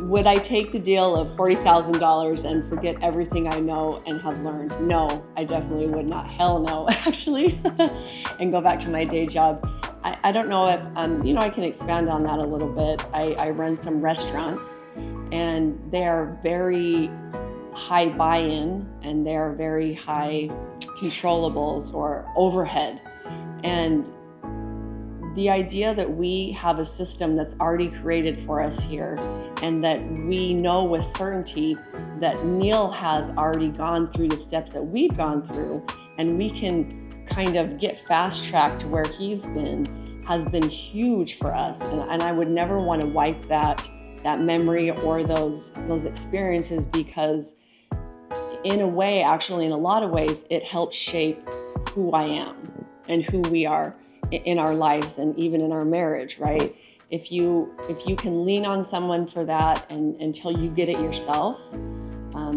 Would I take the deal of $40,000 and forget everything I know and have learned? No, I definitely would not. Hell no, actually, and go back to my day job. I don't know if, I can expand on that a little bit. I run some restaurants, and they are very high buy-in, and they're very high controllables or overhead. And the idea that we have a system that's already created for us here, and that we know with certainty that Neil has already gone through the steps that we've gone through, and we can kind of get fast-tracked to where he's been, has been huge for us. And I would never want to wipe that memory or those experiences, because in a way, actually in a lot of ways, it helps shape who I am and who we are in our lives and even in our marriage, right? If you can lean on someone for that, and until you get it yourself,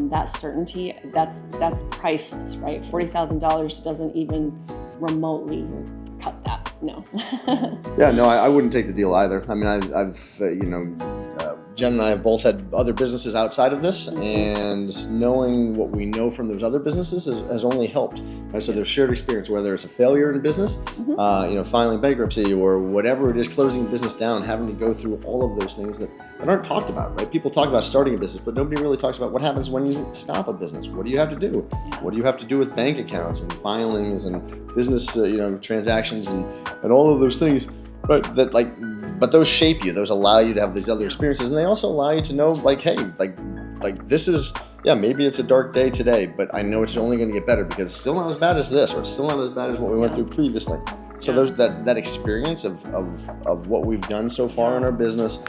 that certainty, that's priceless, right? $40,000 doesn't even remotely cut that. No. Yeah, no, I wouldn't take the deal either. I mean, I've Jen and I have both had other businesses outside of this, and knowing what we know from those other businesses has only helped. Right? So there's shared experience, whether it's a failure in business, filing bankruptcy, or whatever it is, closing a business down, having to go through all of those things that aren't talked about, right? People talk about starting a business, but nobody really talks about what happens when you stop a business. What do you have to do? What do you have to do with bank accounts and filings and business, transactions and all of those things? But those shape you. Those allow you to have these other experiences, and they also allow you to know, this is, maybe it's a dark day today, but I know it's only going to get better because it's still not as bad as this, or it's still not as bad as what we went through previously. So there's that experience of what we've done so far in our business.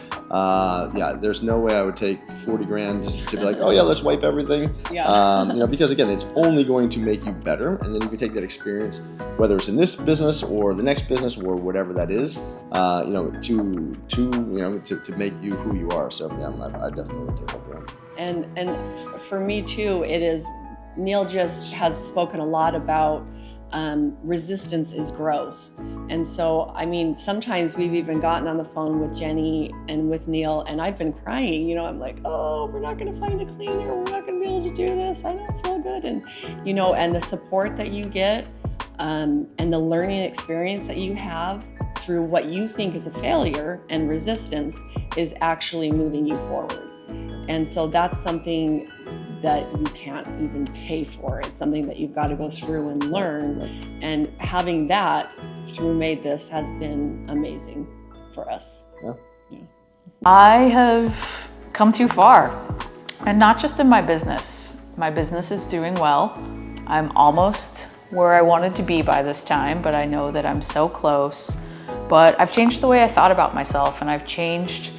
There's no way I would take 40 grand just to be like, oh yeah, let's wipe everything. Because again, it's only going to make you better, and then you can take that experience, whether it's in this business or the next business or whatever that is, to make you who you are. So I definitely would take that deal. And for me too, it is, Neil just has spoken a lot about resistance is growth. And so, sometimes we've even gotten on the phone with Jenny and with Neil, and I've been crying, I'm like, oh, we're not going to find a cleaner. We're not going to be able to do this. I don't feel good. And, and the support that you get, and the learning experience that you have through what you think is a failure and resistance is actually moving you forward. And so that's something that you can't even pay for. It's something that you've got to go through and learn. And having that through MaidThis has been amazing for us. I have come too far, and not just in my business. My business is doing well. I'm almost where I wanted to be by this time, but I know that I'm so close. But I've changed the way I thought about myself, and I've changed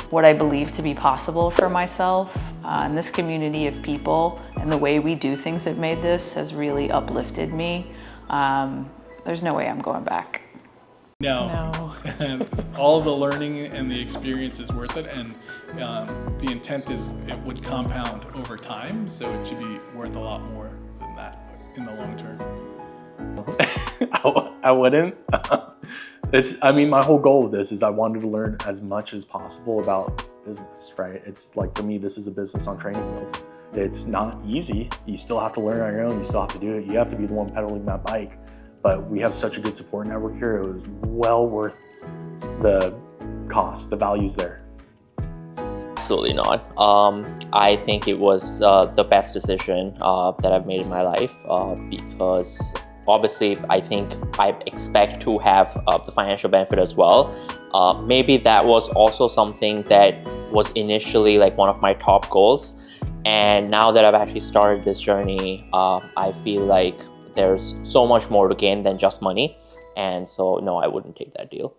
what I believe to be possible for myself. And this community of people and the way we do things at MaidThis has really uplifted me. There's no way I'm going back. No. All the learning and the experience is worth it, and the intent is it would compound over time, so it should be worth a lot more than that in the long term. I wouldn't. My whole goal with this is I wanted to learn as much as possible about business, right? It's like, for me, this is a business on training wheels. It's not easy. You still have to learn on your own. You still have to do it. You have to be the one pedaling that bike. But we have such a good support network here. It was well worth the cost. The value's there. Absolutely not. I think it was the best decision that I've made in my life because obviously I think I expect to have the financial benefit as well. Maybe that was also something that was initially like one of my top goals. And now that I've actually started this journey, I feel like there's so much more to gain than just money. And so no, I wouldn't take that deal.